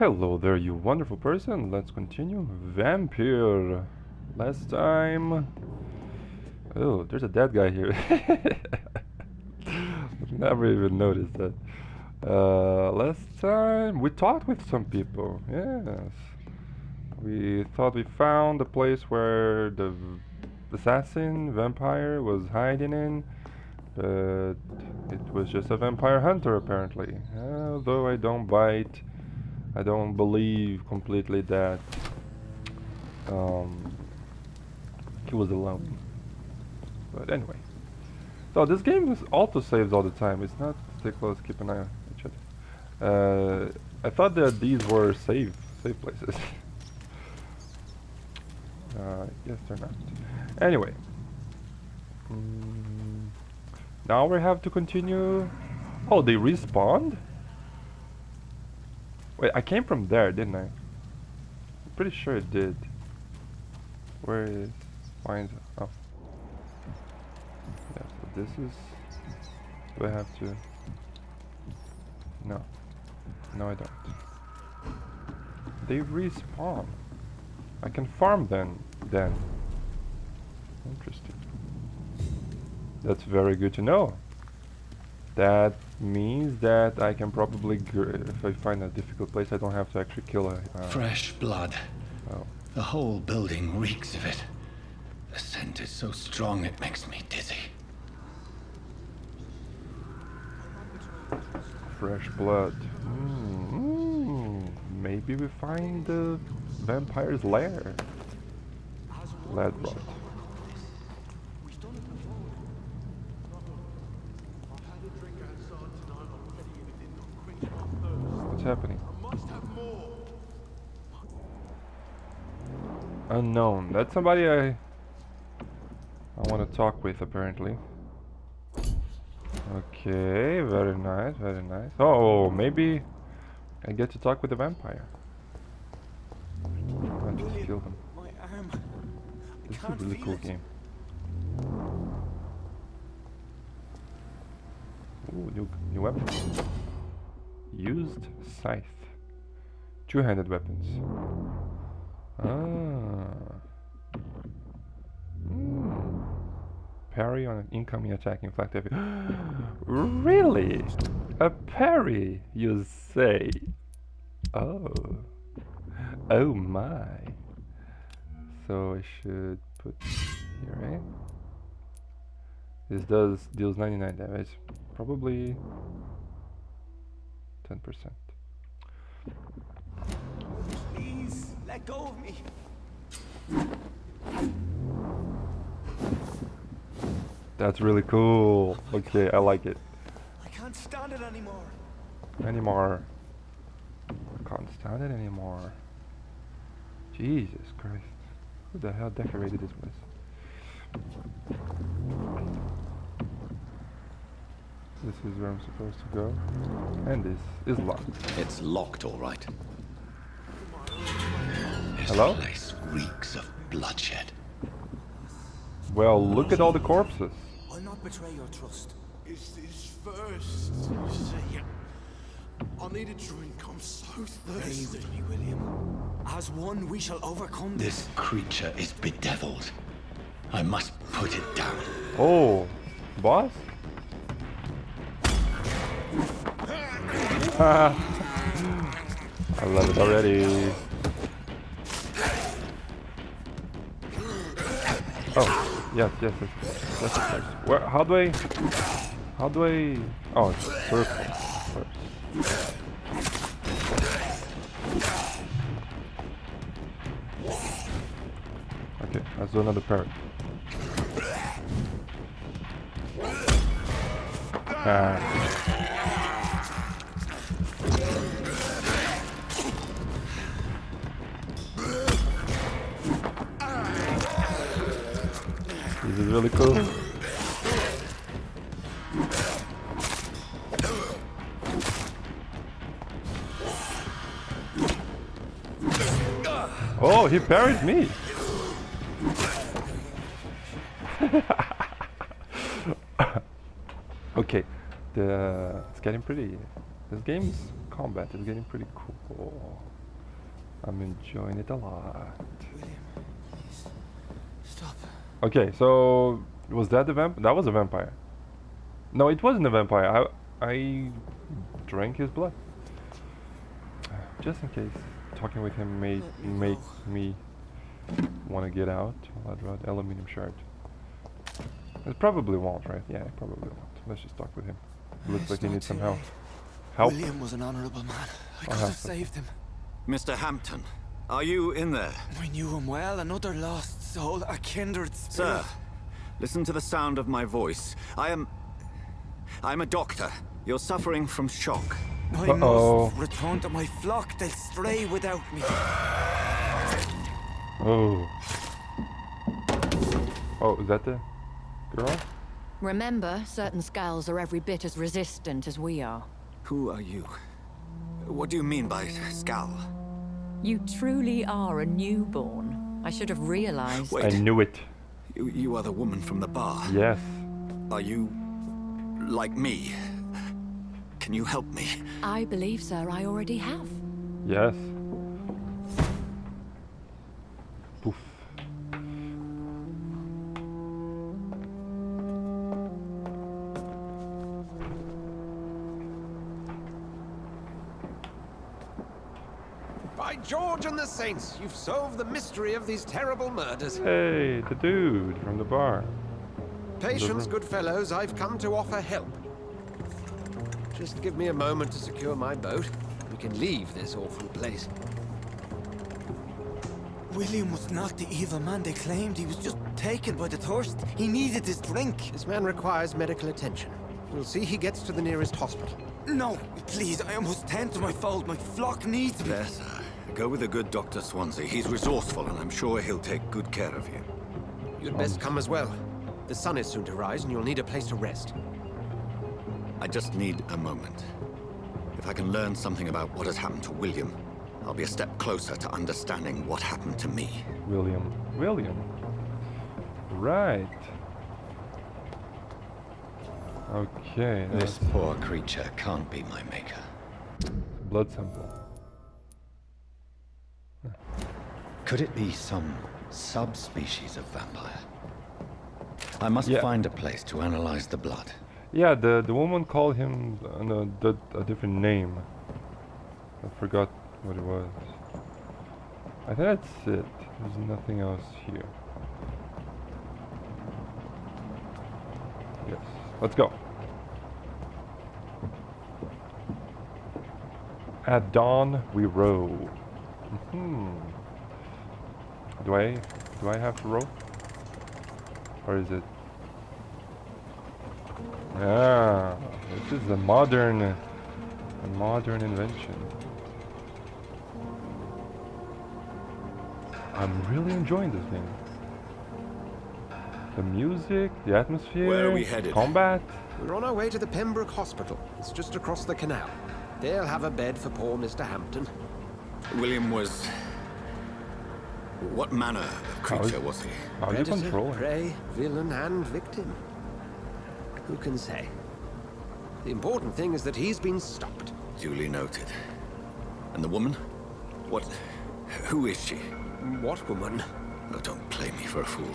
Hello there, you wonderful person. Let's continue. Vampyr. Last time... Oh, there's a dead guy here. Never even noticed that. Last time we talked with some people. Yes. We thought we found the place where the assassin, vampire, was hiding in. But it was just a vampire hunter apparently. Although I don't believe completely that he was alone. But anyway. So this game is auto saves all the time. It's not stay close, keep an eye on each other. I thought that these were safe places. Yes, they're not. Anyway. Now we have to continue. Oh, they respawned? Wait, I came from there, didn't I? I'm pretty sure it did. Where is... Find... Oh. Yeah, so this is... Do I have to... No. No, I don't. They respawn. I can farm then. Interesting. That's very good to know. That means that I can probably, if I find a difficult place, I don't have to actually kill a... Fresh blood. Oh. The whole building reeks of it. The scent is so strong it makes me dizzy. Fresh blood. Maybe we find the vampire's lair. Lead rot. What's happening? Unknown. That's somebody I want to talk with apparently. Okay, very nice, very nice. Oh, maybe I get to talk with the vampire. I just kill him. This is a really cool game. Ooh, new weapon. Used scythe. Two-handed weapons. Parry on an incoming attack inflict heavy. Really? A parry, you say? Oh. Oh my. So I should put here, right? This deals 99 damage. Probably 10%. Please, let go of me. That's really cool. Okay, I like it. I can't stand it anymore. Can't stand it anymore. Jesus Christ. Who the hell decorated this place? This is where I'm supposed to go. And this is locked. It's locked, all right. This Hello? place reeks of bloodshed. Well, look at all the corpses. I'll not betray your trust. Is this first? You see, I need a drink. I'm so Pray thirsty. with me, William. As one, we shall overcome this. This creature is bedeviled. I must put it down. Oh, boss? I love it already. Oh, yes. Where? How do I? Oh, it's circle first. Okay, let's do another parry. This is really cool. Oh, he parried me. Okay, it's getting pretty. This game's combat is getting pretty cool. I'm enjoying it a lot. William, please. Stop. Okay, so was that the vamp? That was a vampire. No, it wasn't a vampire. I drank his blood. Just in case. Talking with him made me want to get out. I'd rather aluminium shard. It probably won't, right? Yeah, it probably won't. Let's just talk with him. Looks like he needs some help. Help? William was an honorable man. I could have have to. saved him. Mr. Hampton, are you in there? I knew him well. Another lost soul, a kindred spirit. Sir, listen to the sound of my voice. I'm a doctor. You're suffering from shock. I Uh-oh. must return to my flock. They'll stray without me. Oh. Oh, is that the girl? Remember, certain skulls are every bit as resistant as we are. Who are you? What do you mean by Skal? You truly are a newborn. I should have realized. Wait. I knew it. You are the woman from the bar. Yes. Are you like me? Can you help me? I believe, sir, I already have. Yes. Poof. By George and the Saints, you've solved the mystery of these terrible murders. Hey, the dude from the bar. Patience, good fellows, I've come to offer help. Just give me a moment to secure my boat. We can leave this awful place. William was not the evil man they claimed. He was just taken by the thirst. He needed his drink. This man requires medical attention. We'll see he gets to the nearest hospital. No, please, I must tend to my fold. My flock needs me. There, sir. Go with the good Dr. Swansea. He's resourceful, and I'm sure he'll take good care of you. You'd best come as well. The sun is soon to rise, and you'll need a place to rest. I just need a moment. If I can learn something about what has happened to William, I'll be a step closer to understanding what happened to me. William. Right. Okay. This poor creature can't be my maker. Blood sample. Could it be some subspecies of vampire? I must Yeah. find a place to analyze the blood. Yeah, the woman called him a different name. I forgot what it was. I think that's it. There's nothing else here. Yes. Let's go. At dawn we row. Do I have to row? Or is it? Yeah, this is a modern invention. I'm really enjoying this thing. The music, the atmosphere, Where are we headed? combat. We're on our way to the Pembroke Hospital. It's just across the canal. They'll have a bed for poor Mr. Hampton. William was... What manner of creature was he? How do you Predator, control it? prey, villain, and victim. Who can say? The important thing is that he's been stopped. Duly noted. And the woman? What... Who is she? What woman? Oh, don't play me for a fool.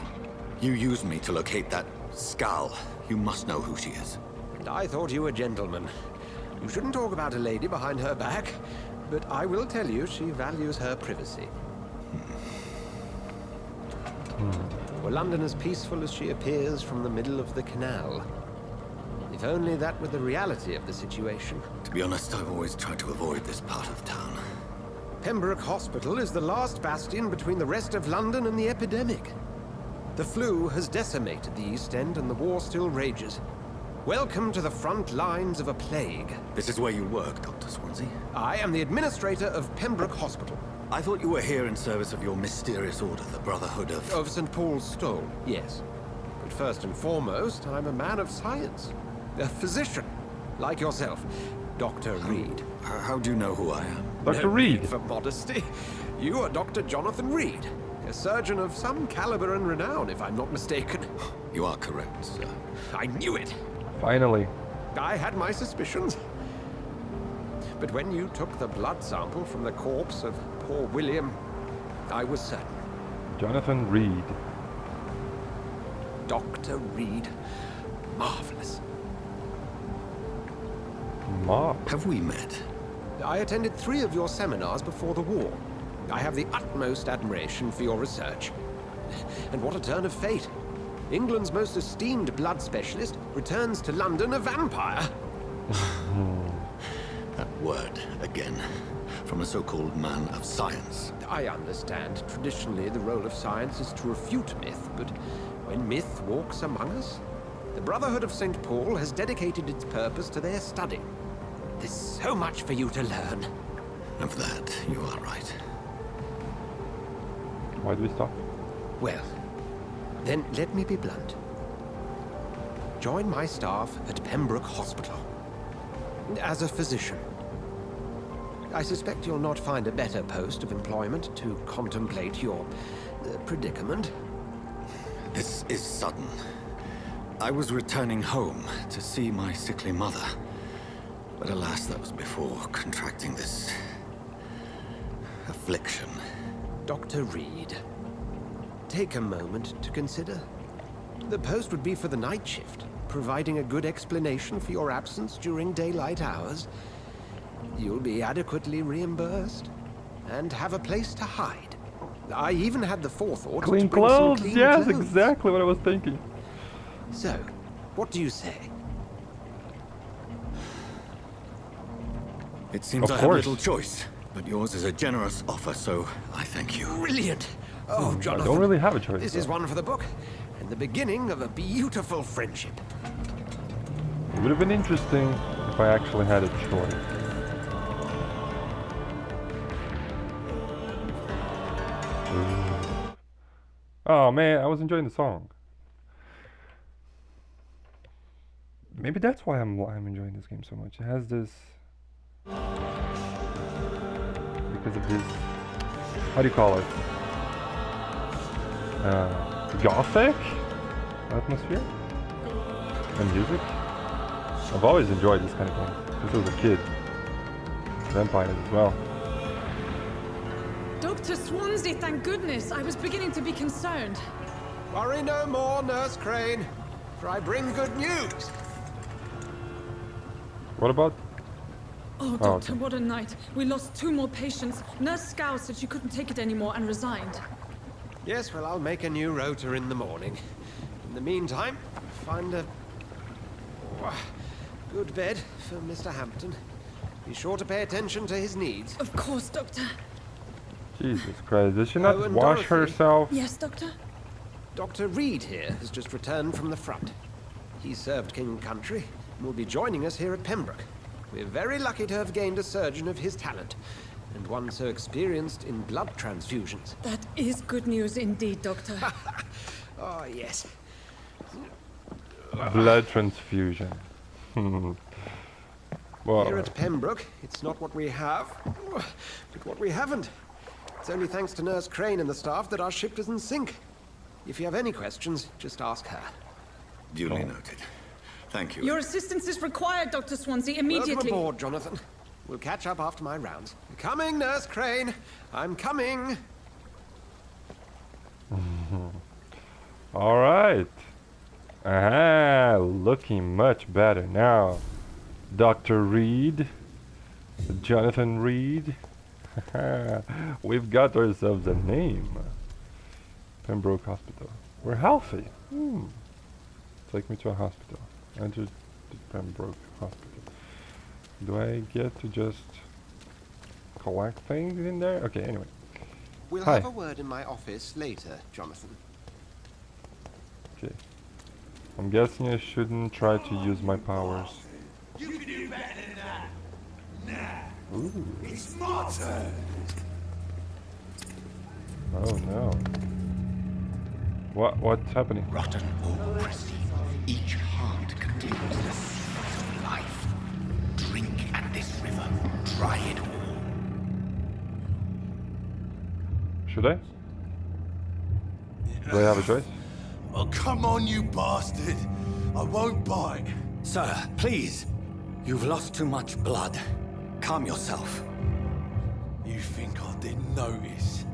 You used me to locate that Skal. You must know who she is. And I thought you a gentleman. You shouldn't talk about a lady behind her back, but I will tell you she values her privacy. Were London as peaceful as she appears from the middle of the canal? If only that were the reality of the situation. To be honest, I've always tried to avoid this part of town. Pembroke Hospital is the last bastion between the rest of London and the epidemic. The flu has decimated the East End and the war still rages. Welcome to the front lines of a plague. This is where you work, Dr. Swansea. I am the administrator of Pembroke Hospital. I thought you were here in service of your mysterious order, the Brotherhood of... Of St. Paul's Stole, yes. But first and foremost, I'm a man of science. A physician, like yourself, Dr. Reed. How do you know who I am? Dr. No Reed. need for modesty. You are Dr. Jonathan Reed, a surgeon of some caliber and renown, if I'm not mistaken. You are correct, sir. I knew it. Finally. I had my suspicions. But when you took the blood sample from the corpse of poor William, I was certain. Jonathan Reed. Dr. Reed. Marvelous. Have we met? I attended 3 of your seminars before the war. I have the utmost admiration for your research. And what a turn of fate. England's most esteemed blood specialist returns to London a vampire. That word again. From a so-called man of science. I understand. Traditionally, the role of science is to refute myth, but when myth walks among us, the Brotherhood of St. Paul has dedicated its purpose to their study. There's so much for you to learn. Of that, you are right. Why do we stop? Well, then let me be blunt. Join my staff at Pembroke Hospital. As a physician. I suspect you'll not find a better post of employment to contemplate your predicament. This is sudden. I was returning home to see my sickly mother. But alas, that was before contracting this affliction. Dr. Reed, take a moment to consider. The post would be for the night shift, providing a good explanation for your absence during daylight hours. You'll be adequately reimbursed and have a place to hide. I even had the forethought to Clean bring some clothes! clean Yes, clothes. exactly what I was thinking. So, what do you say? It seems Of I have course. little choice, but yours is a generous offer, so I thank you. Brilliant! Oh, I Jonathan, don't really have a choice. this is one for the book, and the beginning of a beautiful friendship. It would have been interesting if I actually had a choice. Ooh. Oh man, I was enjoying the song. Maybe that's why I'm enjoying this game so much. It has this because of this. How do you call it? Gothic atmosphere and music. I've always enjoyed this kind of thing since I was a kid. Vampires as well. Dr. Swansea, thank goodness. I was beginning to be concerned. Worry no more, Nurse Crane, for I bring good news. What about? Oh, Doctor, okay. what a night. We lost 2 more patients. Nurse Scow said she couldn't take it anymore and resigned. Yes, well, I'll make a new rota in the morning. In the meantime, find a good bed for Mr. Hampton. Be sure to pay attention to his needs. Of course, Doctor. Jesus Christ, does she not Oh, and wash Dorothy. herself? Yes, Doctor? Dr. Reed here has just returned from the front. He served King and Country and will be joining us here at Pembroke. We're very lucky to have gained a surgeon of his talent, and one so experienced in blood transfusions. That is good news indeed, Doctor. Oh, yes. Blood transfusion. Well, Here at Pembroke, it's not what we have, but what we haven't. It's only thanks to Nurse Crane and the staff that our ship doesn't sink. If you have any questions, just ask her. Duly noted. Thank you. Your assistance is required, Dr. Swansea, immediately. Welcome aboard, Jonathan. We'll catch up after my rounds. Coming, Nurse Crane. I'm coming. all right. Aha, looking much better now. Dr. Reed, Jonathan Reed. We've got ourselves a name. Pembroke Hospital. We're healthy. Take me to a hospital. Enter the Pembroke Hospital. Do I get to just collect things in there? Okay, anyway. We'll Hi. have a word in my office later, Jonathan. Okay. I'm guessing I shouldn't try to use my powers. You can do better than that. Nah. Ooh. It's my turn. Oh no. What's happening? Rotten or pristine, each heart contains the seed of life. Drink at this river, try it all. Should I? Do I have a choice? Oh, come on, you bastard. I won't bite. Sir, please. You've lost too much blood. Calm yourself. You think I didn't notice?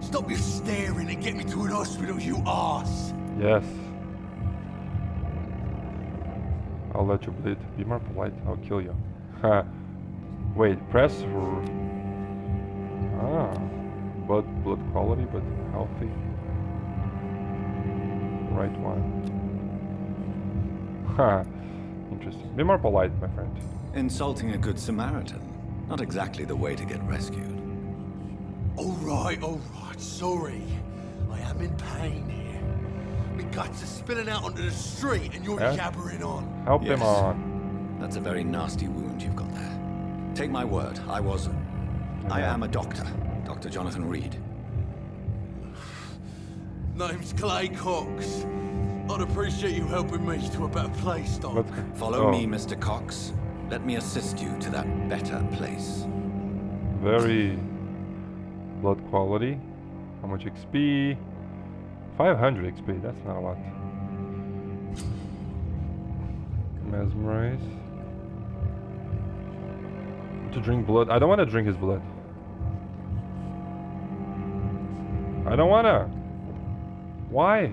Stop your staring and get me to an hospital, you arse! Yes. I'll let you bleed. Be more polite. I'll kill you. Ha. Wait. Press. Ah. Blood quality, but healthy. Right one. Ha. Interesting. Be more polite, my friend. Insulting a good Samaritan. Not exactly the way to get rescued. Alright, sorry. I am in pain here. My guts are spilling out onto the street and you're Yeah. jabbering on. Help him Yes. on. That's a very nasty wound you've got there. Take my word, I am a doctor. Dr. Jonathan Reed. Name's Clay Cox. I'd appreciate you helping me to a better place, Doc. Let's go. Follow Oh, me, Mr. Cox. Let me assist you to that better place. Very blood quality. How much XP? 500 XP. That's not a lot. Mesmerize. To drink blood. I don't want to drink his blood. I don't wanna. Why?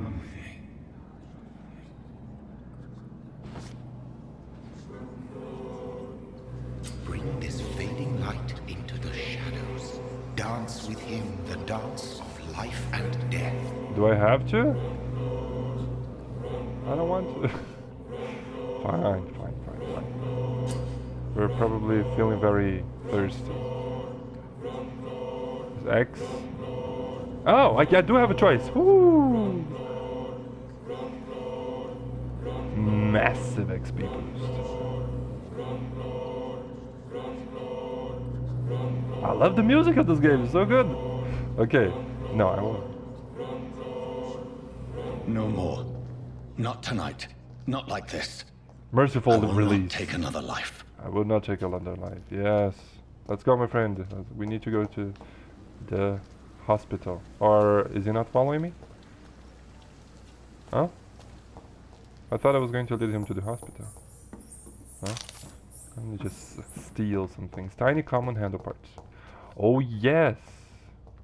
Bring this fading light into the shadows. Dance with him the dance of life and death. Do I have to? I don't want to. Fine. We're probably feeling very thirsty. Is X? Oh, I do have a choice. Woo! Massive XP boost. I love the music of this game. It's so good. Okay. No, I won't. No more. Not tonight. Not like this. Merciful I will release. not take another life. I will not take another life. Yes. Let's go, my friend. We need to go to the hospital. Or is he not following me? Huh? I thought I was going to lead him to the hospital. Huh? Let me just steal some things. Tiny common handle parts. Oh yes.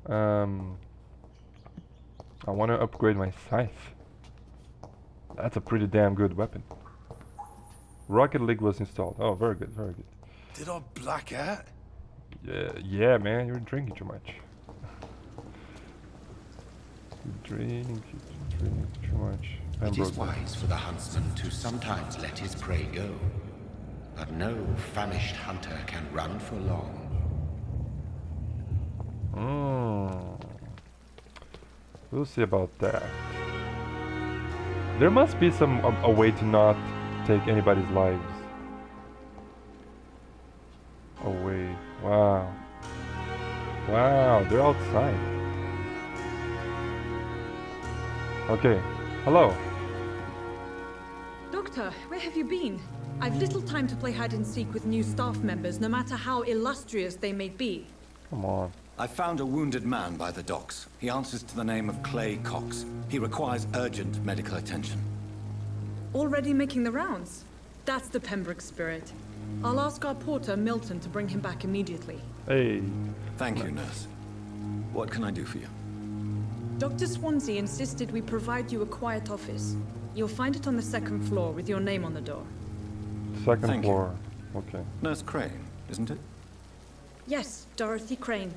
I want to upgrade my scythe. That's a pretty damn good weapon. Rocket League was installed. Oh, very good, very good. Did I black out? Yeah, man, you're drinking too much. You drink too much. It is Pembroke. wise for the huntsman to sometimes let his prey go. But no famished hunter can run for long. We'll see about that. There must be a way to not take anybody's lives away. Wow. Wow, they're outside. Okay. Hello. Doctor, where have you been? I've little time to play hide and seek with new staff members, no matter how illustrious they may be. Come on. I found a wounded man by the docks. He answers to the name of Clay Cox. He requires urgent medical attention. Already making the rounds? That's the Pembroke spirit. I'll ask our porter, Milton, to bring him back immediately. Hey. Thank you, nurse. What can I do for you? Dr. Swansea insisted we provide you a quiet office. You'll find it on the second floor with your name on the door. Second Thank you. floor. Okay. Nurse Crane, isn't it? Yes, Dorothy Crane.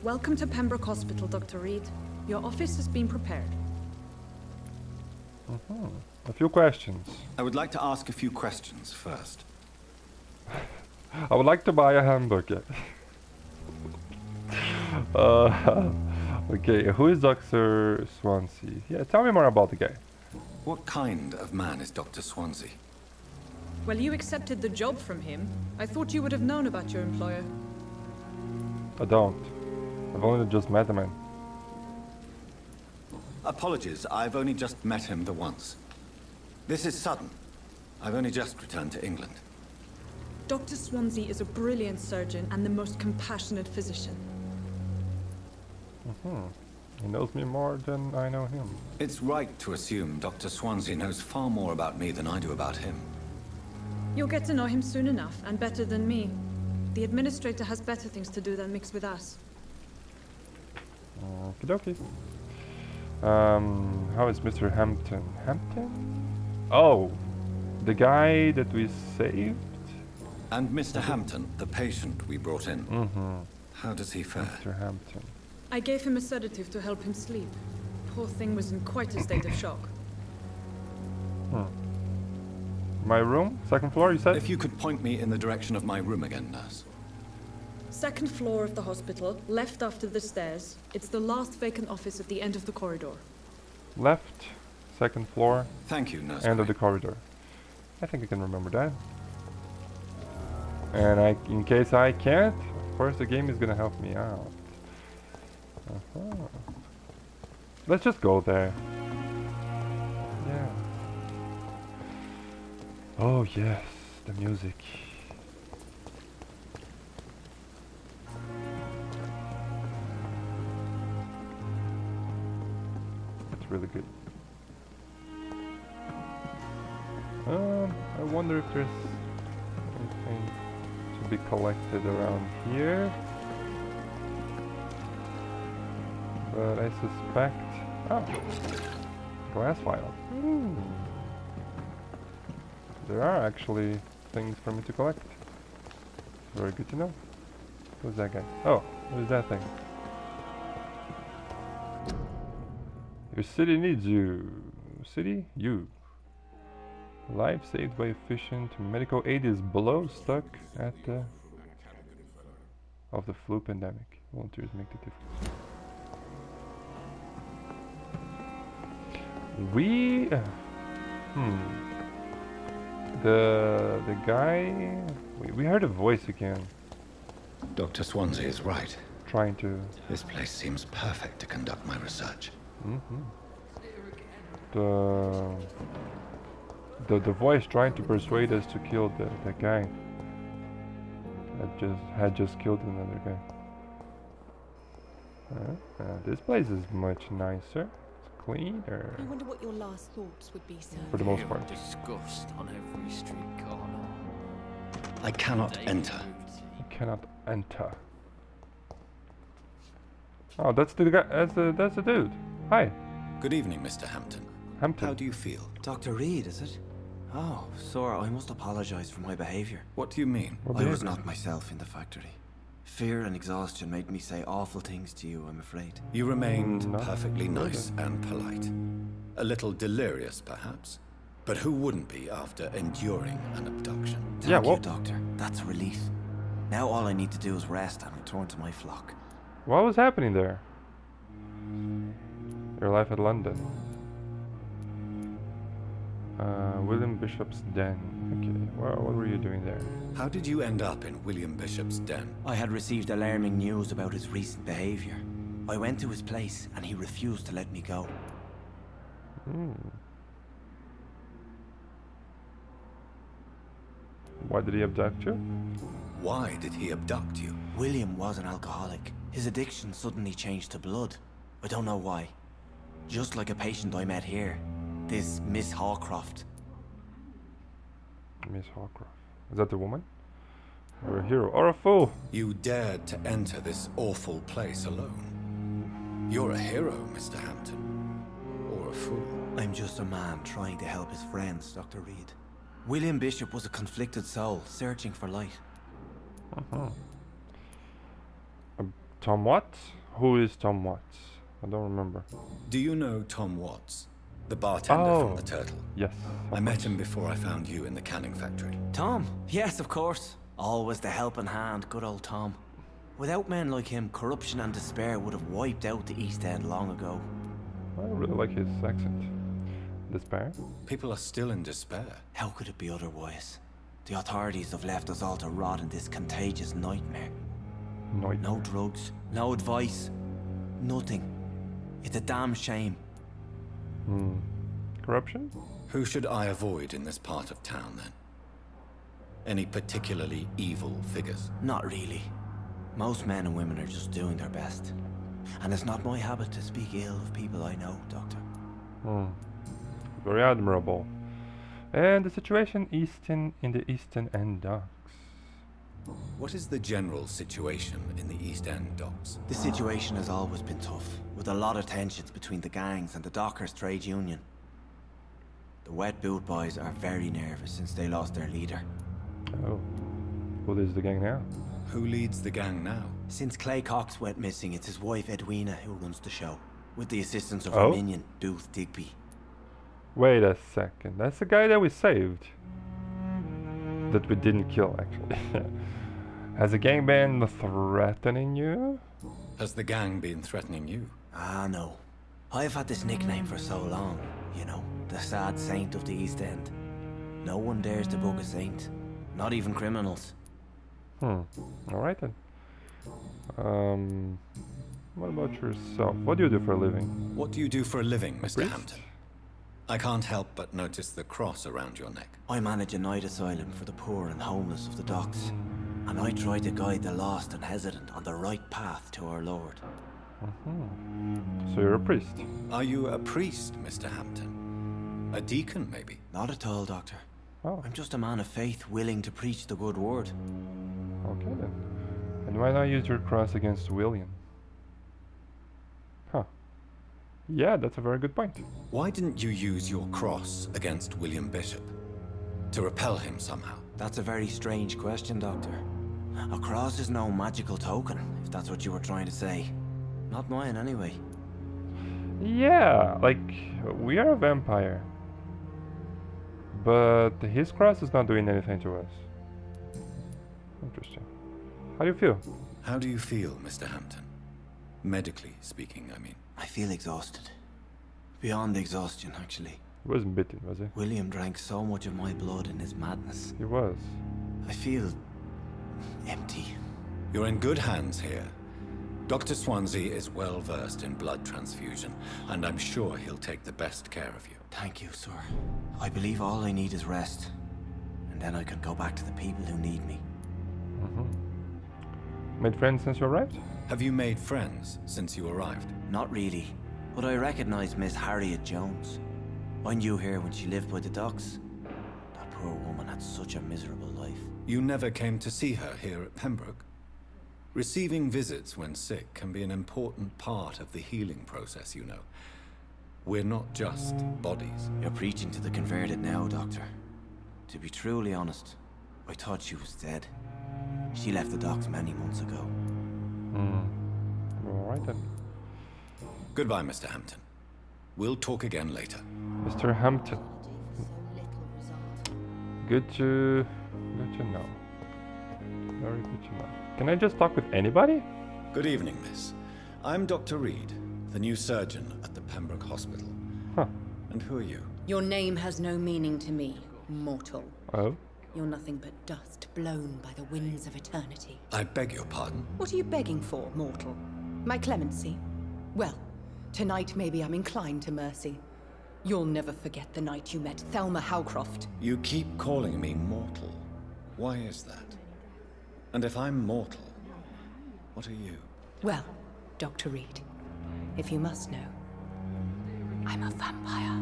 Welcome to Pembroke Hospital, Dr. Reed. Your office has been prepared. A few questions. I would like to ask a few questions first. I would like to buy a hamburger. Okay, who is Dr. Swansea? Yeah, tell me more about the guy. What kind of man is Dr. Swansea? Well, you accepted the job from him. I thought you would have known about your employer. I don't. I've only just met the man. Apologies, I've only just met him the once. This is sudden. I've only just returned to England. Dr. Swansea is a brilliant surgeon and the most compassionate physician. He knows me more than I know him. It's right to assume Dr. Swansea knows far more about me than I do about him. You'll get to know him soon enough, and better than me. The administrator has better things to do than mix with us. Okie dokie. How is Mr. Hampton? Hampton? Oh, the guy that we saved? And Mr. Hampton, the patient we brought in. Mm-hmm. How does he fare? Mr. Hampton. I gave him a sedative to help him sleep. Poor thing was in quite a state of shock. My room? Second floor, you said? If you could point me in the direction of my room again, nurse. Second floor of the hospital, left after the stairs. It's the last vacant office at the end of the corridor. Left, second floor, Thank you, nurse. end of the corridor. I think I can remember that. And in case I can't, of course the game is gonna help me out. Let's just go there. Yeah. Oh yes, the music. It's really good. I wonder if there's anything to be collected around here. But I suspect... Oh! Glass vial. There are actually things for me to collect. Very good to know. Who's that guy? Oh, what is that thing? Your city needs you. City? You. Life saved by efficient medical aid is below stuck at the... of the flu pandemic. Volunteers make the difference. We... The guy... We heard a voice again. Dr. Swansea is right. Trying to... This place seems perfect to conduct my research. The voice trying to persuade us to kill the guy that had just killed another guy. This place is much nicer. It's cleaner. I wonder what your last thoughts would be, sir. For the most part. Disgust on every street corner. I cannot enter. You cannot enter. Oh, that's the guy. That's the dude. Hi. Good evening, Mr. Hampton. Hampton. How do you feel? Dr. Reed, is it? Oh, sir, I must apologize for my behavior. What do you mean? I was not myself in the factory. Fear and exhaustion made me say awful things to you, I'm afraid. You remained perfectly nice and polite. A little delirious, perhaps. But who wouldn't be after enduring an abduction? Thank you, Doctor. That's a relief. Now all I need to do is rest and return to my flock. What was happening there? Your life at London. William Bishop's den. Okay, well, what were you doing there? How did you end up in William Bishop's den? I had received alarming news about his recent behavior. I went to his place and he refused to let me go. Why did he abduct you? Why did he abduct you? William was an alcoholic. His addiction suddenly changed to blood. I don't know why. Just like a patient I met here. This Miss Hawcroft. Miss Hawcroft. Is that the woman? Or a hero? Or a fool? You dared to enter this awful place alone. You're a hero, Mr. Hampton. Or a fool. I'm just a man trying to help his friends, Dr. Reed. William Bishop was a conflicted soul, searching for light. Tom Watts? Who is Tom Watts? I don't remember. Do you know Tom Watts? The bartender from the Turtle? Yes. I met him before I found you in the canning factory. Tom? Yes, of course. Always the helping hand, good old Tom. Without men like him, corruption and despair would have wiped out the East End long ago. I really like his accent. Despair? People are still in despair. How could it be otherwise? The authorities have left us all to rot in this contagious nightmare. No drugs, no advice, nothing. It's a damn shame. Corruption? Who should I avoid in this part of town, then? Any particularly evil figures? Not really. Most men and women are just doing their best. And it's not my habit to speak ill of people I know, Doctor. Very admirable. And the situation in the Eastern End docks. What is the general situation in the East End docks? The situation has always been tough, with a lot of tensions between the gangs and the dockers' trade union. The wet boot boys are very nervous since they lost their leader. Oh. Who is the gang now? Who leads the gang now? Since Clay Cox went missing, it's his wife Edwina who runs the show, with the assistance of Oh? her minion, Booth Digby. Wait a second. That's the guy that we saved. That we didn't kill, actually. Has the gang been threatening you? Has the gang been threatening you? Ah, no. I've had this nickname for so long, you know, the sad saint of the East End. No one dares to bug a saint, not even criminals. Alright then. What about yourself? What do you do for a living? What do you do for a living, Mr. Priest? Hampton? I can't help but notice the cross around your neck. I manage a night asylum for the poor and homeless of the docks, and I try to guide the lost and hesitant on the right path to our Lord. So you're a priest? Are you a priest, Mr. Hampton? A deacon, maybe? Not at all, Doctor. Oh, I'm just a man of faith willing to preach the good word. okay then. And why not use your cross against William? Huh. Yeah, that's a very good point. Why didn't you use your cross against William Bishop? To repel him somehow? That's a very strange question, Doctor. A cross is no magical token, if that's what you were trying to say. Not mine, anyway. Yeah, like, we are a vampire. But his cross is not doing anything to us. Interesting. How do you feel? How do you feel, Mr. Hampton? Medically speaking, I mean. I feel exhausted. Beyond exhaustion, actually. He wasn't bitten, was he? William drank so much of my blood in his madness. He was. I feel empty. You're in good hands here. Dr. Swansea is well versed in blood transfusion, and I'm sure he'll take the best care of you. Thank you, sir. I believe all I need is rest. And then I can go back to the people who need me. Made friends since you arrived? Have you made friends since you arrived? Not really, but I recognize Miss Harriet Jones. I knew her when she lived by the docks. That poor woman had such a miserable life. You never came to see her here at Pembroke? Receiving visits when sick can be an important part of the healing process, you know. We're not just bodies. You're preaching to the converted now, Doctor. To be truly honest, I thought she was dead. She left the docks many months ago. Alright then. Goodbye, Mr. Hampton. We'll talk again later. Mr. Hampton. Good to know. Very good to know. Can I just talk with anybody? Good evening, miss. I'm Dr. Reed, the new surgeon at the Pembroke Hospital. Huh. And who are you? Your name has no meaning to me, mortal. Oh? You're nothing but dust blown by the winds of eternity. I beg your pardon. What are you begging for, mortal? My clemency? Well, tonight maybe I'm inclined to mercy. You'll never forget the night you met Thelma Howcroft. You keep calling me mortal. Why is that? And if I'm mortal, what are you? Well, Dr. Reed, if you must know, I'm a vampire.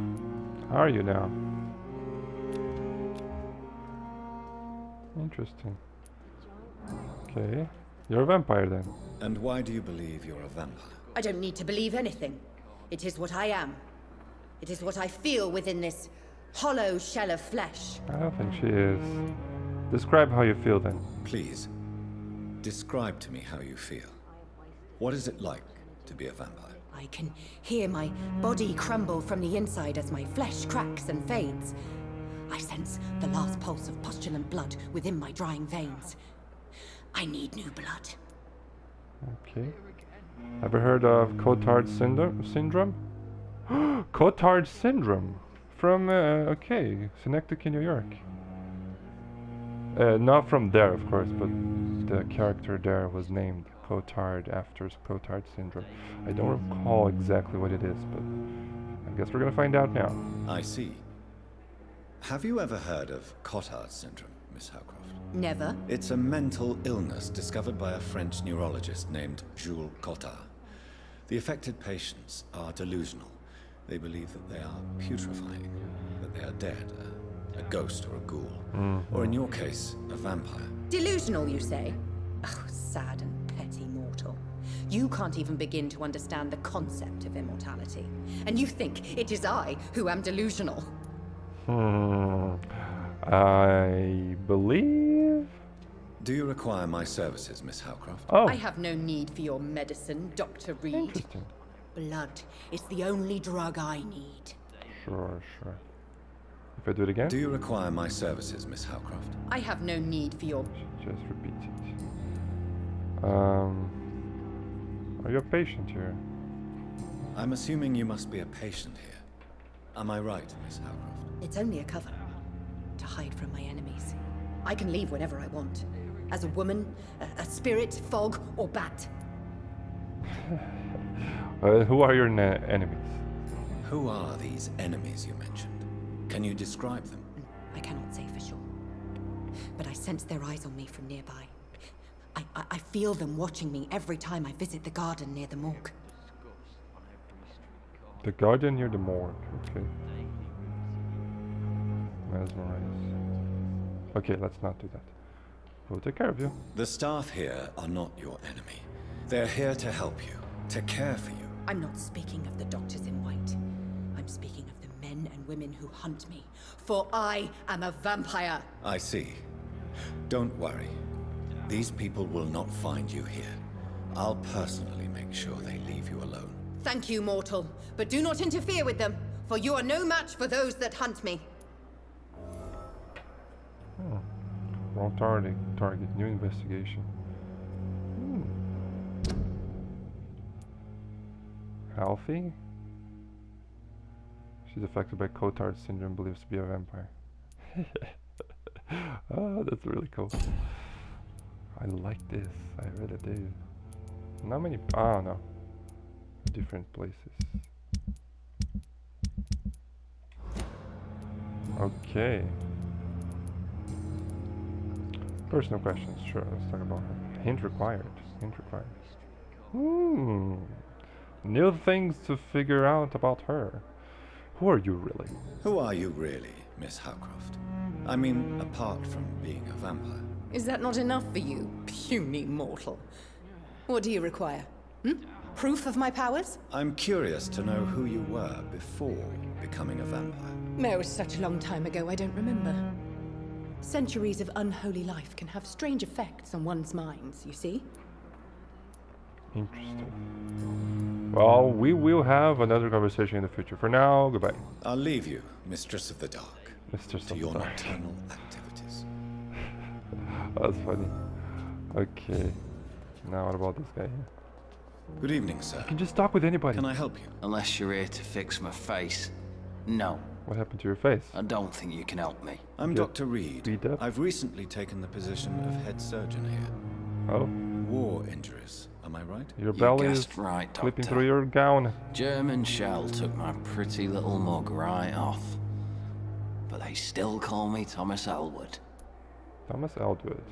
How are you now? Interesting. Okay. You're a vampire then. And why do you believe you're a vampire? I don't need to believe anything. It is what I am. It is what I feel within this hollow shell of flesh. I don't think she is. Describe how you feel then. Please, describe to me how you feel. What is it like to be a vampire? I can hear my body crumble from the inside as my flesh cracks and fades. I sense the last pulse of postulant blood within my drying veins. I need new blood. Okay. Ever heard of Cotard syndrome? Cotard syndrome! From, okay, Synecdoche, New York. Not from there, of course, but the character there was named Cotard after Cotard syndrome. I don't recall exactly what it is, but I guess we're gonna find out now. I see. Have you ever heard of Cotard syndrome, Miss Howcroft? Never. It's a mental illness discovered by a French neurologist named Jules Cotard. The affected patients are delusional. They believe that they are putrefying, that they are dead, a ghost or a ghoul. Or in your case, a vampire. Delusional, you say? Oh, sad and petty mortal. You can't even begin to understand the concept of immortality. And you think it is I who am delusional. I believe... Do you require my services, Miss Howcroft? Oh. I have no need for your medicine, Dr. Reed. Interesting. Blood is the only drug I need. Sure. If I do it again? Do you require my services, Miss Howcroft? I have no need for your... Just repeat it. Are you a patient here? I'm assuming you must be a patient here. Am I right, Miss Howcroft? It's only a cover. To hide from my enemies. I can leave whenever I want. As a woman, a spirit, fog, or bat. Who are your enemies? Who are these enemies you mentioned? Can you describe them? I cannot say for sure. But I sense their eyes on me from nearby. I feel them watching me every time I visit the garden near the morgue. The garden near the morgue, okay. Mesmerize. Okay, let's not do that. We'll take care of you. The staff here are not your enemy. They're here to help you, to care for you. I'm not speaking of the doctors in white. I'm speaking of the men and women who hunt me. For I am a vampire. I see. Don't worry. These people will not find you here. I'll personally make sure they leave you alone. Thank you, mortal. But do not interfere with them, for you are no match for those that hunt me. Wrong target. New investigation. Healthy? She's affected by Cotard syndrome, believes to be a vampire. Oh, that's really cool. I like this. I really do. Not many. Oh no. Different places. Okay. Personal questions. Sure, let's talk about her. Hint required. New things to figure out about her. Who are you really? Who are you really, Miss Howcroft? I mean, apart from being a vampire. Is that not enough for you, puny mortal? What do you require? Proof of my powers? I'm curious to know who you were before becoming a vampire. It was such a long time ago, I don't remember. Centuries of unholy life can have strange effects on one's minds, you see? Interesting. Well, we will have another conversation in the future. For now, goodbye. I'll leave you, Mistress of the Dark. Mistress to of your the Dark. nocturnal activities. That's funny. Okay. Now what about this guy here? Good evening, sir. You can just talk with anybody. Can I help you? Unless you're here to fix my face. No. What happened to your face? I don't think you can help me. I'm Dr. Reed. Reed up? I've recently taken the position of head surgeon here. Oh? War injuries, am I right? Your belly is guessed right, slipping Doctor. through your gown. German shell took my pretty little mug right off. But they still call me Thomas Elwood. Thomas Elwood.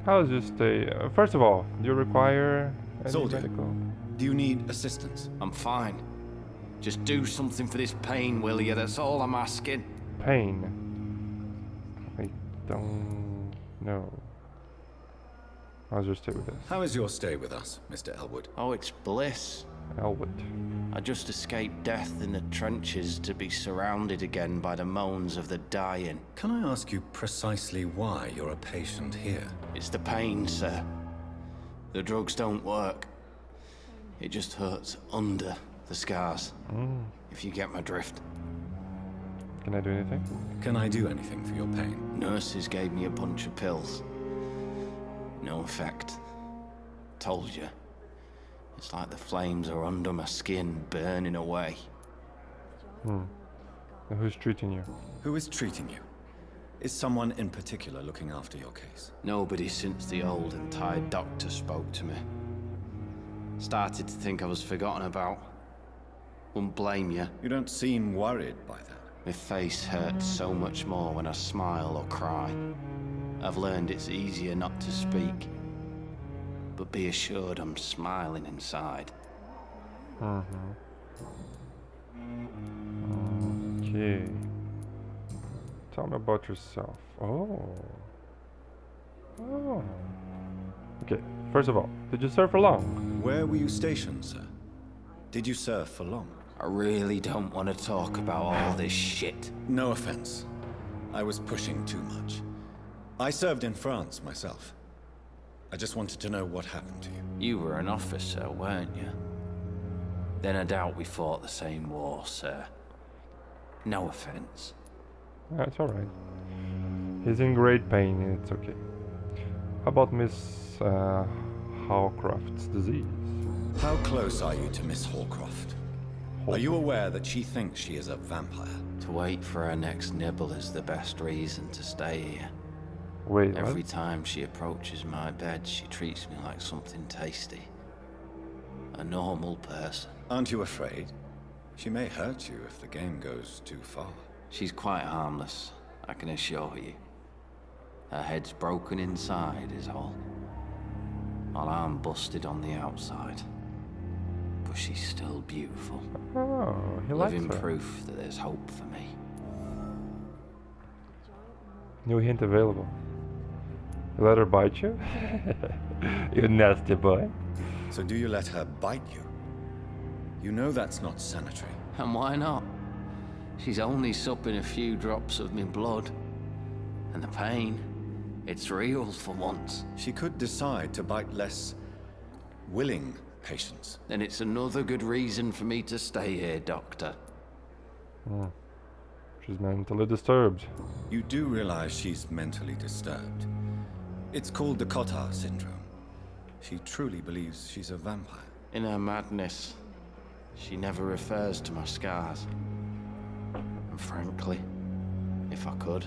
How does your stay? First of all, do you require any Soldier. medical? Do you need assistance? I'm fine. Just do something for this pain, will you? That's all I'm asking. Pain. I don't know. How's your stay with us? How is your stay with us, Mr. Elwood? Oh, it's bliss. Elwood. I just escaped death in the trenches to be surrounded again by the moans of the dying. Can I ask you precisely why you're a patient here? It's the pain, sir. The drugs don't work. It just hurts under the scars. If you get my drift. Can I do anything? Can I do anything for your pain? Nurses gave me a bunch of pills. No effect. Told you. It's like the flames are under my skin, burning away. Now who's treating you? Who is treating you? Is someone in particular looking after your case? Nobody since the old and tired doctor spoke to me. Started to think I was forgotten about. Wouldn't blame you. You don't seem worried by that. My face hurts so much more when I smile or cry. I've learned it's easier not to speak. But be assured I'm smiling inside. Okay. Tell me about yourself. Oh. Oh. Okay, first of all, did you serve for long? Where were you stationed, sir? Did you serve for long? I really don't want to talk about all this shit. No offense. I was pushing too much. I served in France myself. I just wanted to know what happened to you. You were an officer, weren't you? Then I doubt we fought the same war, sir. No offense. That's alright. He's in great pain, it's okay. How about Miss Howcroft's disease? How close are you to Miss Hawcroft? Are you aware that she thinks she is a vampire? To wait for her next nibble is the best reason to stay here. Wait, Every what? time she approaches my bed, she treats me like something tasty. A normal person. Aren't you afraid? She may hurt you if the game goes too far. She's quite harmless, I can assure you. Her head's broken inside is all. While I'm busted on the outside. But she's still beautiful. Oh, he likes Living her. proof that there's hope for me. New hint available. You let her bite you? You nasty boy. So do you let her bite you? You know that's not sanitary. And why not? She's only supping a few drops of me blood. And the pain, it's real for once. She could decide to bite less willing patients. Then it's another good reason for me to stay here, Doctor. She's mentally disturbed. You do realize she's mentally disturbed. It's called the Cotard syndrome. She truly believes she's a vampire. In her madness, she never refers to my scars. And frankly, if I could,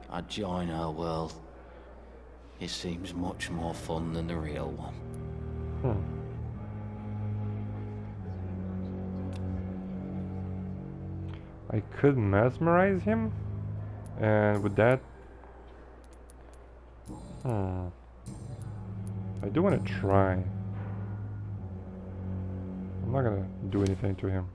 I'd join her world. It seems much more fun than the real one. I could mesmerize him, and with that, I do want to try. I'm not gonna do anything to him.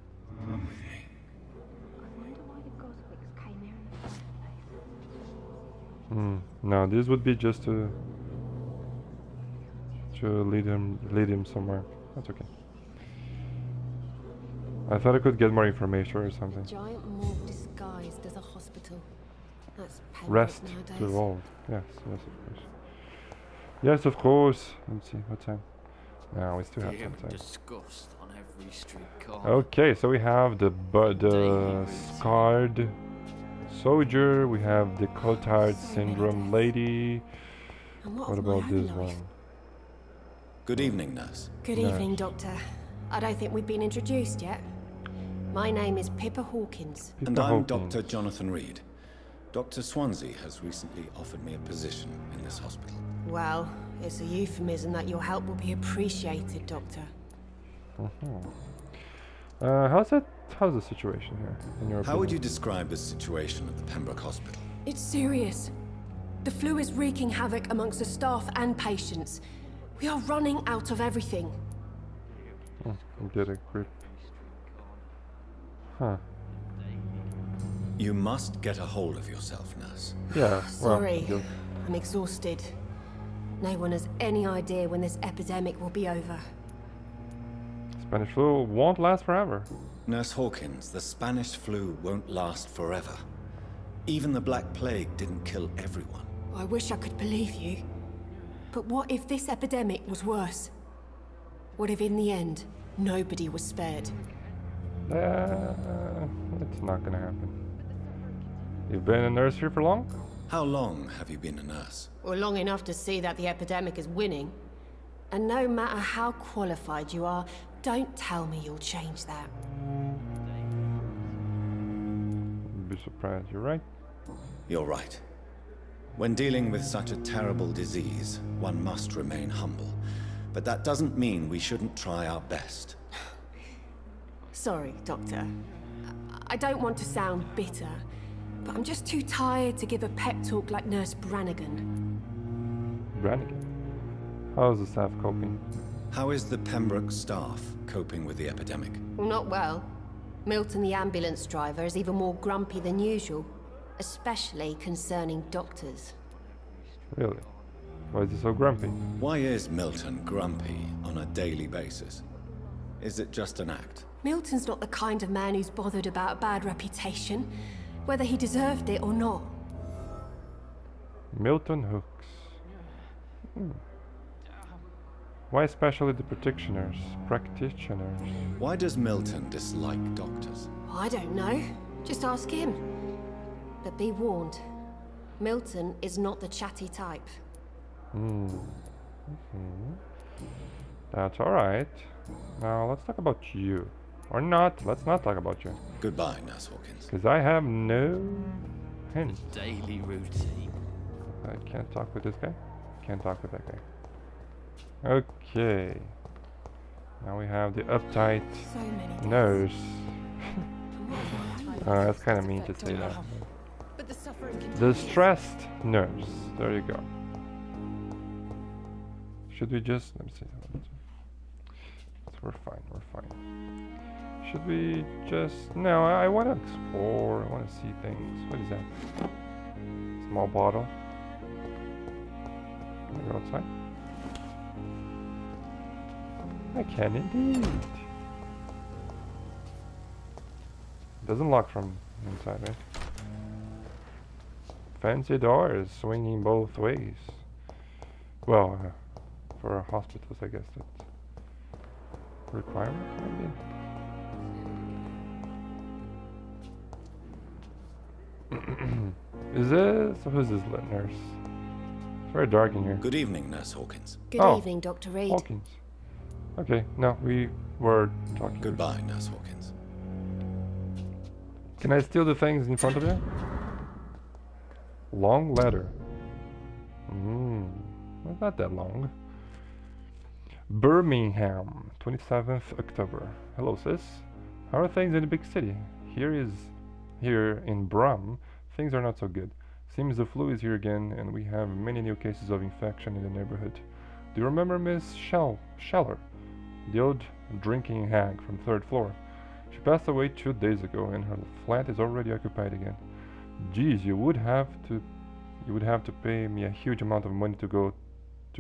No, this would be just to lead him somewhere. That's okay. I thought I could get more information or something. Giant morgue disguised as a hospital. That's Rest nowadays. to evolve. Yes, yes, of course. Yes, of course. Let's see, what time? No, we still have some time. Disgust on every street corner. Okay, so we have the scarred soldier. We have the Cotard syndrome lady. What about this one? Good evening, nurse. Good evening, Doctor. I don't think we've been introduced yet. My name is Pippa Hawkins. And I'm Dr. Jonathan Reed. Dr. Swansea has recently offered me a position in this hospital. Well, it's a euphemism that your help will be appreciated, Doctor. How's the situation here, in your How would opinion? you describe the situation at the Pembroke Hospital? It's serious. The flu is wreaking havoc amongst the staff and patients. We are running out of everything. Get a grip. Huh. You must get a hold of yourself, nurse. Yeah, Sorry, well, I'm exhausted. No one has any idea when this epidemic will be over. Spanish flu won't last forever. Nurse Hawkins, the Spanish flu won't last forever. Even the Black Plague didn't kill everyone. I wish I could believe you. But what if this epidemic was worse? What if in the end, nobody was spared? It's not gonna happen. You've been in nursery for long? How long have you been a nurse? Well, long enough to see that the epidemic is winning. And no matter how qualified you are, don't tell me you'll change that. Be surprised, you're right. You're right. When dealing with such a terrible disease, one must remain humble. But that doesn't mean we shouldn't try our best. Sorry, Doctor. I don't want to sound bitter, but I'm just too tired to give a pep talk like Nurse Brannigan. Brannigan? How's the staff coping? How is the Pembroke staff coping with the epidemic? Well, not well. Milton, the ambulance driver, is even more grumpy than usual, especially concerning doctors. Really? Why is he so grumpy? Why is Milton grumpy on a daily basis? Is it just an act? Milton's not the kind of man who's bothered about a bad reputation, whether he deserved it or not. Milton Hooks. Why especially the practitioners? Why does Milton dislike doctors? I don't know. Just ask him. But be warned, Milton is not the chatty type. That's alright. Now let's talk about you. Or not, let's not talk about you. Goodbye, Nurse Hawkins. Because I have no hint. Daily routine. I can't talk with this guy. Can't talk with that guy. Okay. Now we have the uptight nurse. That's kind of mean to say that. The stressed nurse. There you go. Should we just... let me see. We're fine, we're fine. Should we just... no, I want to explore. I want to see things. What is that? Small bottle. Can I go outside? I can indeed. Doesn't lock from inside, right? Fancy doors swinging both ways. Well, for hospitals, I guess that's a requirement, maybe. Is this... who's this nurse? It's very dark in here. Good evening, Nurse Hawkins. Good evening, Dr. Reed. Hawkins. Okay, no, we were talking. Goodbye, Nurse Hawkins. Can I steal the things in front of you? Long letter. Well, not that long. Birmingham, 27th October. Hello, sis. How are things in the big city? Here in Brum, things are not so good. Seems the flu is here again, and we have many new cases of infection in the neighborhood. Do you remember Miss Scheller? The old drinking hag from 3rd floor. She passed away 2 days ago, and her flat is already occupied again. Geez, you would have to pay me a huge amount of money to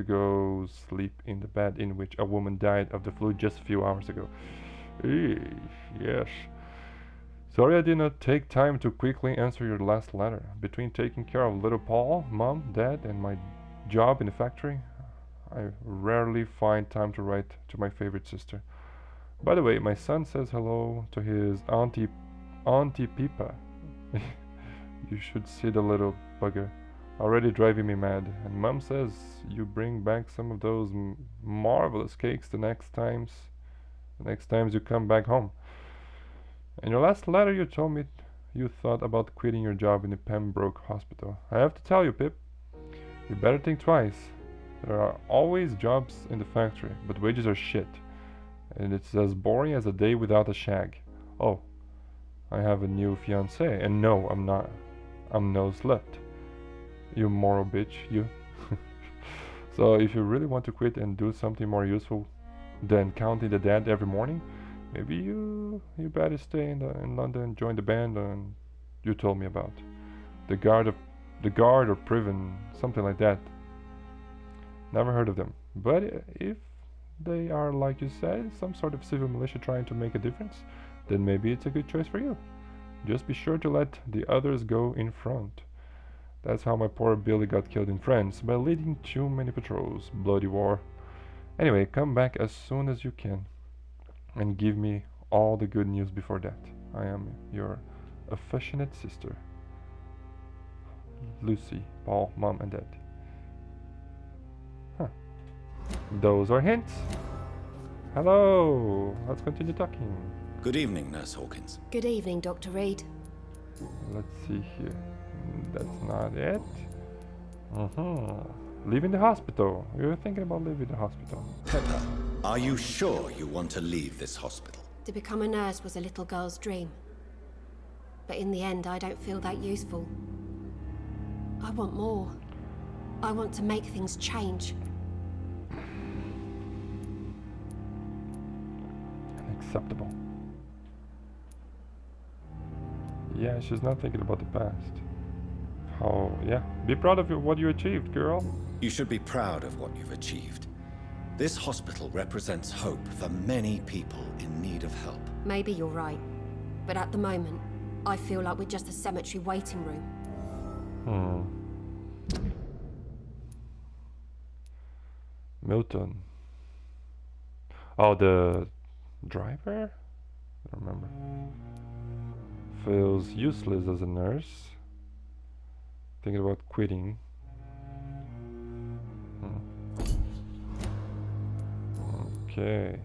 go sleep in the bed in which a woman died of the flu just a few hours ago. Yes. Sorry I did not take time to quickly answer your last letter. Between taking care of little Paul, Mom, Dad, and my job in the factory, I rarely find time to write to my favorite sister. By the way, my son says hello to his Auntie Pipa. You should see the little bugger. Already driving me mad. And Mom says you bring back some of those marvelous cakes the next times you come back home. In your last letter you told me you thought about quitting your job in the Pembroke Hospital. I have to tell you, Pip, you better think twice. There are always jobs in the factory, but wages are shit. And it's as boring as a day without a shag. Oh, I have a new fiancée, and no, I'm not. I'm no slut. You moral bitch, you. So if you really want to quit and do something more useful than counting the dead every morning, maybe you better stay in London and join the band you told me about. The guard or Priven, something like that. Never heard of them. But if they are, like you said, some sort of civil militia trying to make a difference, then maybe it's a good choice for you. Just be sure to let the others go in front. That's how my poor Billy got killed in France, by leading too many patrols. Bloody war. Anyway, come back as soon as you can, and give me all the good news before that. I am your affectionate sister, Lucy, Paul, Mom, and Dad. Huh. Those are hints. Hello. Let's continue talking. Good evening, Nurse Hawkins. Good evening, Dr. Reed. Let's see here. That's not it. Leaving the hospital. You're thinking about leaving the hospital. Pepper, are you sure you want to leave this hospital? To become a nurse was a little girl's dream. But in the end, I don't feel that useful. I want more. I want to make things change. Unacceptable. Yeah, she's not thinking about the past. How, yeah. Be proud of what you achieved, girl. You should be proud of what you've achieved. This hospital represents hope for many people in need of help. Maybe you're right. But at the moment, I feel like we're just a cemetery waiting room. Milton. Oh, the driver? I don't remember. Feels useless as a nurse. Thinking about quitting. Okay.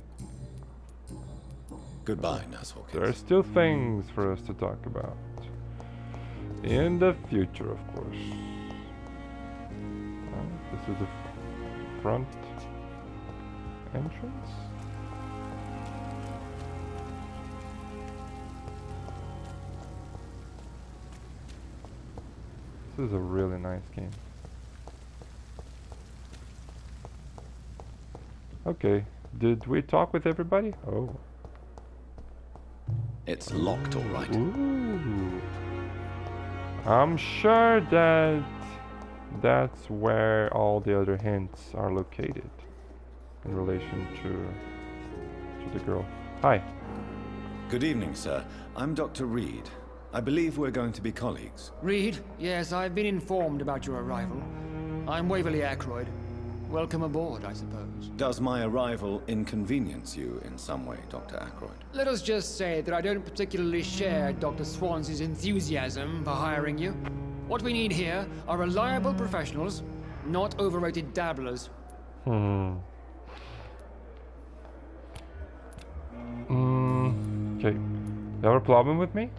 Goodbye, Nurse Hawkins. There are still things for us to talk about. In the future, of course. This is the front entrance? This is a really nice game. Okay, did we talk with everybody? Oh. It's locked, all right. Ooh. I'm sure that that's where all the other hints are located in relation to the girl. Hi. Good evening, sir. I'm Dr. Reed. I believe we're going to be colleagues. Reed? Yes, I've been informed about your arrival. I'm Waverly Ackroyd. Welcome aboard, I suppose. Does my arrival inconvenience you in some way, Dr. Ackroyd? Let us just say that I don't particularly share Dr. Swansea's enthusiasm for hiring you. What we need here are reliable professionals, not overrated dabblers. Okay. You have a problem with me?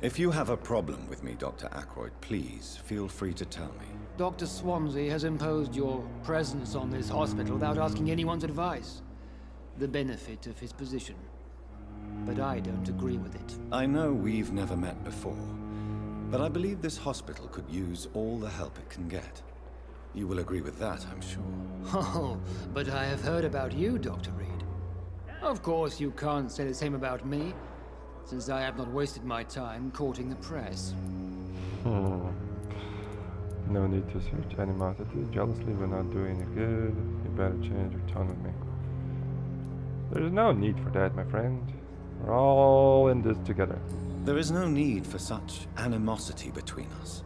If you have a problem with me, Dr. Ackroyd, please feel free to tell me. Dr. Swansea has imposed your presence on this hospital without asking anyone's advice. The benefit of his position. But I don't agree with it. I know we've never met before, but I believe this hospital could use all the help it can get. You will agree with that, I'm sure. Oh, but I have heard about you, Dr. Reed. Of course, you can't say the same about me, since I have not wasted my time courting the press. No need to search animosity. Jealously will not do any good. You better change your tone with me. There's no need for that, my friend. We're all in this together. There is no need for such animosity between us.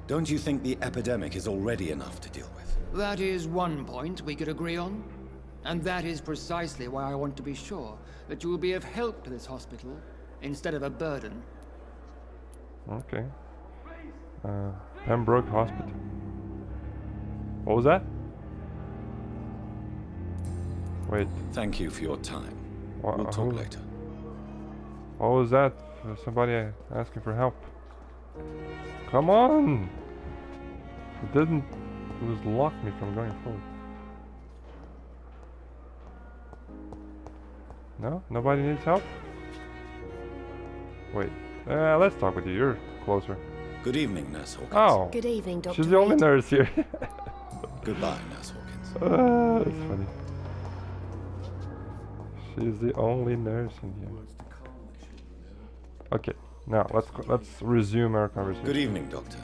Don't you think the epidemic is already enough to deal with? That is one point we could agree on. And that is precisely why I want to be sure that you will be of help to this hospital instead of a burden. Okay. Pembroke Hospital. What was that? Wait. Thank you for your time. We'll talk later. What was that? Somebody asking for help. Come on! It didn't... It was locked me from going forward. No? Nobody needs help? Wait. Let's talk with you. You're closer. Good evening, Nurse Hawkins. Oh. Good evening, Dr. She's the only Reed. nurse here. Goodbye, Nurse Hawkins. That's funny. She's the only nurse in here. Okay, now let's resume our conversation. Good evening, Doctor.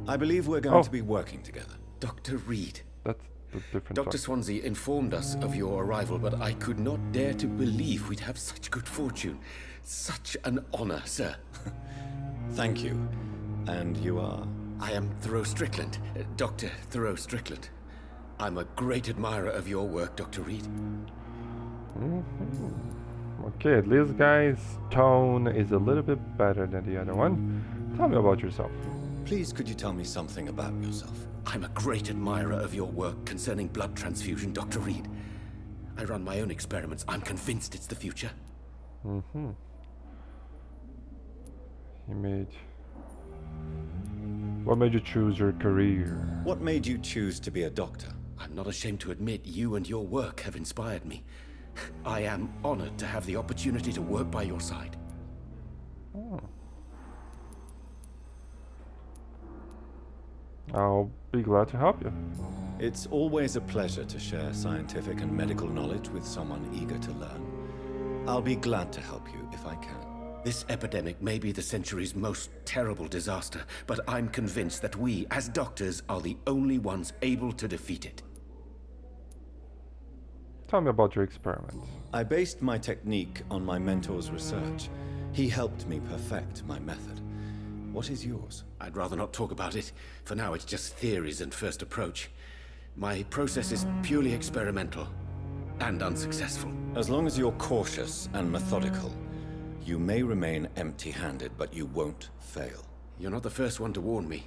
I believe we're going to be working together. Dr. Reed. That's the different Dr. talk. Swansea informed us of your arrival, but I could not dare to believe we'd have such good fortune. Such an honor, sir. Thank you. And you are? I am Thoreau Strickland, Dr. Thoreau Strickland. I'm a great admirer of your work, Dr. Reed. Okay, at least guy's tone is a little bit better than the other one. Tell me about yourself. Please, could you tell me something about yourself? I'm a great admirer of your work concerning blood transfusion, Dr. Reed. I run my own experiments. I'm convinced it's the future. What made you choose your career? What made you choose to be a doctor? I'm not ashamed to admit you and your work have inspired me. I am honored to have the opportunity to work by your side. I'll be glad to help you. It's always a pleasure to share scientific and medical knowledge with someone eager to learn. I'll be glad to help you if I can. This epidemic may be the century's most terrible disaster, but I'm convinced that we, as doctors, are the only ones able to defeat it. Tell me about your experiments. I based my technique on my mentor's research. He helped me perfect my method. What is yours? I'd rather not talk about it. For now, it's just theories and first approach. My process is purely experimental and unsuccessful. As long as you're cautious and methodical, you may remain empty-handed, but you won't fail. You're not the first one to warn me,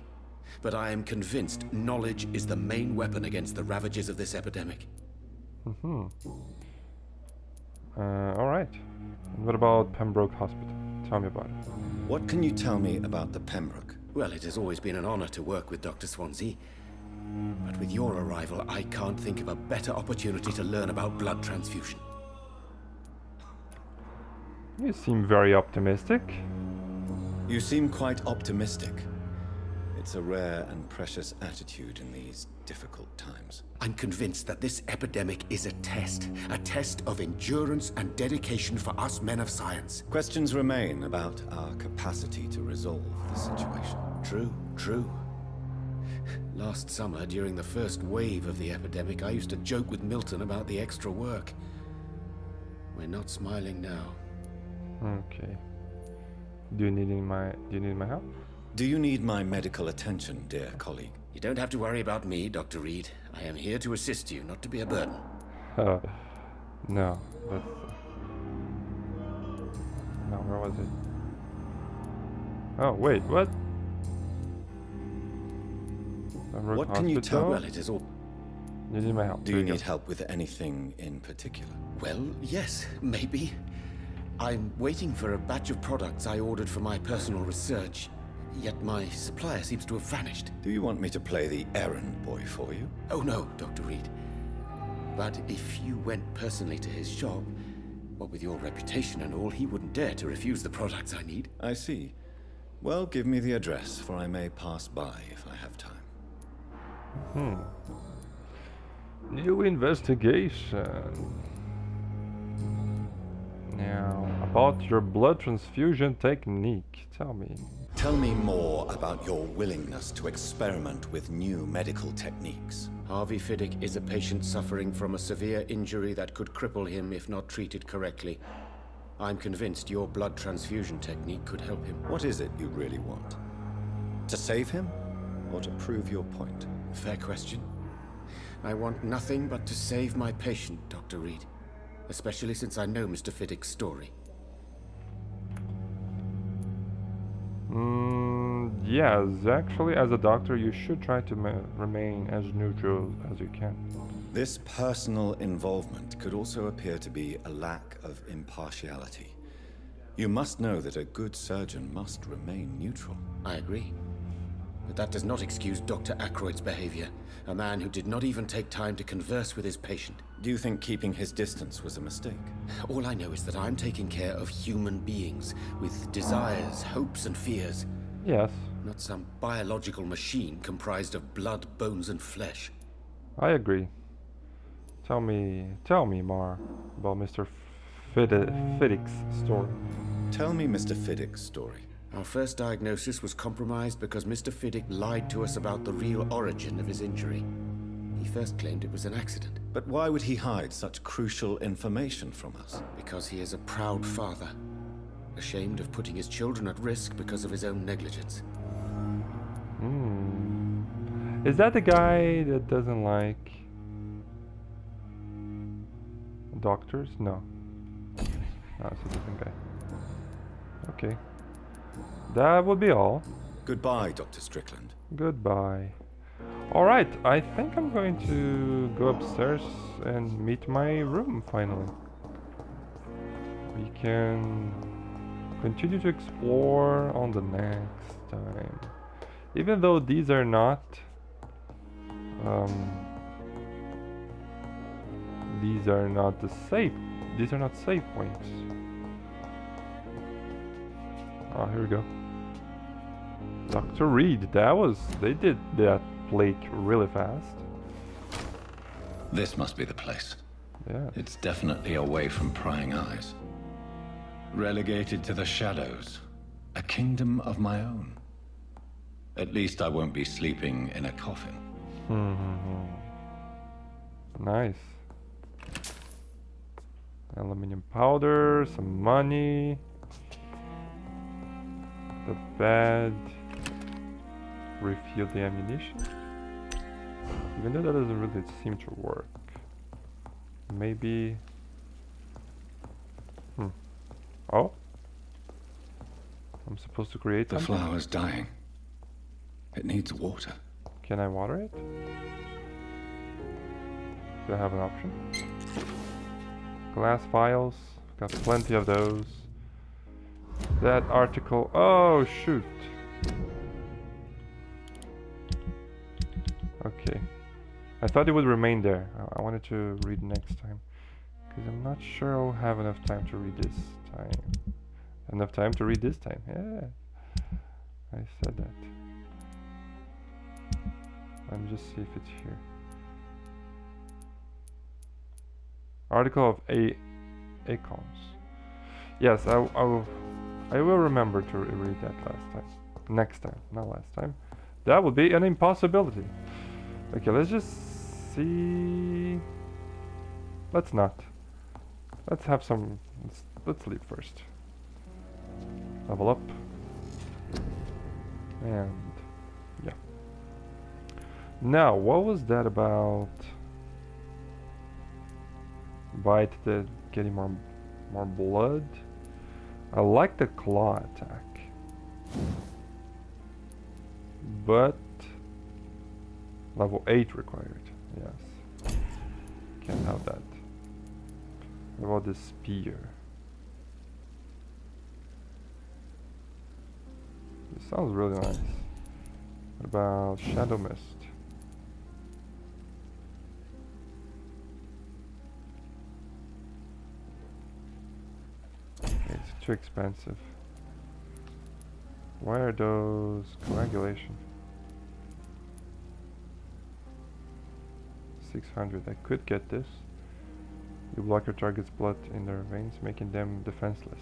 but I am convinced knowledge is the main weapon against the ravages of this epidemic. All right. What about Pembroke Hospital? Tell me about it. What can you tell me about the Pembroke? Well, it has always been an honor to work with Dr. Swansea. But with your arrival, I can't think of a better opportunity to learn about blood transfusion. You seem very optimistic. You seem quite optimistic. It's a rare and precious attitude in these difficult times. I'm convinced that this epidemic is a test of endurance and dedication for us men of science. Questions remain about our capacity to resolve the situation. True. Last summer, during the first wave of the epidemic, I used to joke with Milton about the extra work. We're not smiling now. Okay. Do you need my help? Do you need my medical attention, dear colleague? You don't have to worry about me, Dr. Reed. I am here to assist you, not to be a burden. No, that's... No, where was it? Oh, wait, what? What can you tell? Well, it is all... You need my help. Do you need help with anything in particular? Well, yes, maybe. I'm waiting for a batch of products I ordered for my personal research, yet my supplier seems to have vanished. Do you want me to play the errand boy for you? Oh no, Dr. Reed. But if you went personally to his shop, what with your reputation and all, he wouldn't dare to refuse the products I need. I see. Well, give me the address, for I may pass by if I have time. New investigation. Now, about your blood transfusion technique, tell me. Tell me more about your willingness to experiment with new medical techniques. Harvey Fiddick is a patient suffering from a severe injury that could cripple him if not treated correctly. I'm convinced your blood transfusion technique could help him. What is it you really want? To save him, or to prove your point? Fair question. I want nothing but to save my patient, Dr. Reed. Especially since I know Mr. Fiddick's story. Yes, actually, as a doctor, you should try to remain as neutral as you can. This personal involvement could also appear to be a lack of impartiality. You must know that a good surgeon must remain neutral. I agree. But that does not excuse Dr. Ackroyd's behavior. A man who did not even take time to converse with his patient. Do you think keeping his distance was a mistake? All I know is that I'm taking care of human beings with desires, hopes, and fears. Yes. Not some biological machine comprised of blood, bones, and flesh. I agree. Tell me more about Mr. Fiddick's story. Tell me Mr. Fiddick's story. Our first diagnosis was compromised because Mr. Fiddick lied to us about the real origin of his injury. He first claimed it was an accident. But why would he hide such crucial information from us? Because he is a proud father, ashamed of putting his children at risk because of his own negligence. Is that the guy that doesn't like doctors? No. No, it's a different guy. Okay. That would be all. Goodbye, Dr. Strickland. Goodbye. Alright, I think I'm going to go upstairs and meet my room finally. We can continue to explore on the next time. Even though these are not these are not safe points. Oh, here we go. Dr. Reed, they did that plate really fast. This must be the place. Yeah. It's definitely away from prying eyes. Relegated to the shadows. A kingdom of my own. At least I won't be sleeping in a coffin. Nice. Aluminium powder, some money. The bed. Refill the ammunition. Even though that doesn't really seem to work. Maybe... Oh? I'm supposed to create the something? flower's dying. It needs water. Can I water it? Do I have an option? Glass vials. Got plenty of those. That article. Oh, shoot. Okay. I thought it would remain there. I wanted to read next time. Because I'm not sure I'll have enough time to read this time. Enough time to read this time. Yeah. I said that. Let me just see if it's here. Article of Acons. Yes, I will remember to read that next time, not last time. That would be an impossibility. Okay, let's just see. Let's not. Let's have some. Let's sleep first. Level up. And yeah. Now, what was that about? Bite the getting more blood. I like the claw attack, but level 8 required. Yes, can't have that. What about the spear? This sounds really nice. What about Shadow Mist? It's too expensive. Why are those coagulation? 600. I could get this. You block your target's blood in their veins, making them defenseless.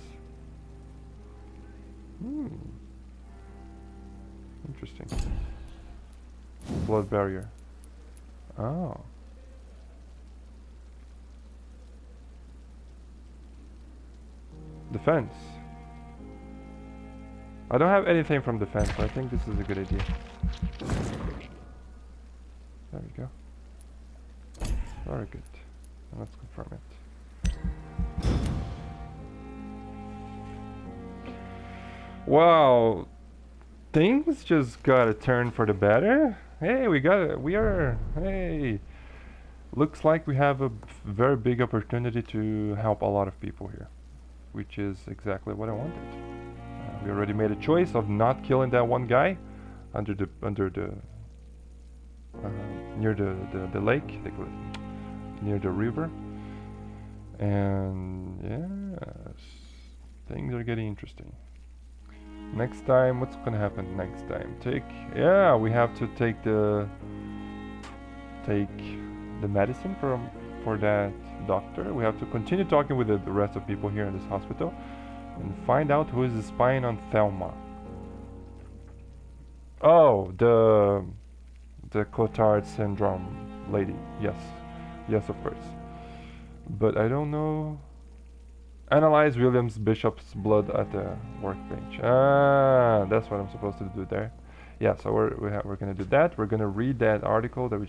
Interesting. Blood barrier. Oh. Defense. I don't have anything from defense, so I think this is a good idea. There we go. Very good. And let's confirm it. Wow. Things just got a turn for the better. Hey, hey. Looks like we have a very big opportunity to help a lot of people here. Which is exactly what I wanted. We already made a choice of not killing that one guy near the lake, near the river. And yes, things are getting interesting. Next time, what's gonna happen next time? We have to take the medicine for that doctor. We have to continue talking with the rest of people here in this hospital and find out who is spying on Thelma. Oh, the Cotard syndrome lady. Yes, of course. But I don't know. Analyze Williams Bishop's blood at the workbench. That's what I'm supposed to do there. Yeah, so we're gonna do that. We're gonna read that article that I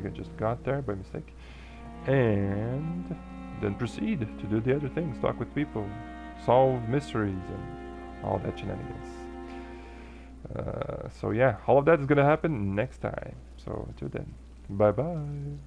just got there by mistake, and then proceed to do the other things. Talk with people, solve mysteries, and all that shenanigans. So yeah, all of that is gonna happen next time. So until then, bye bye.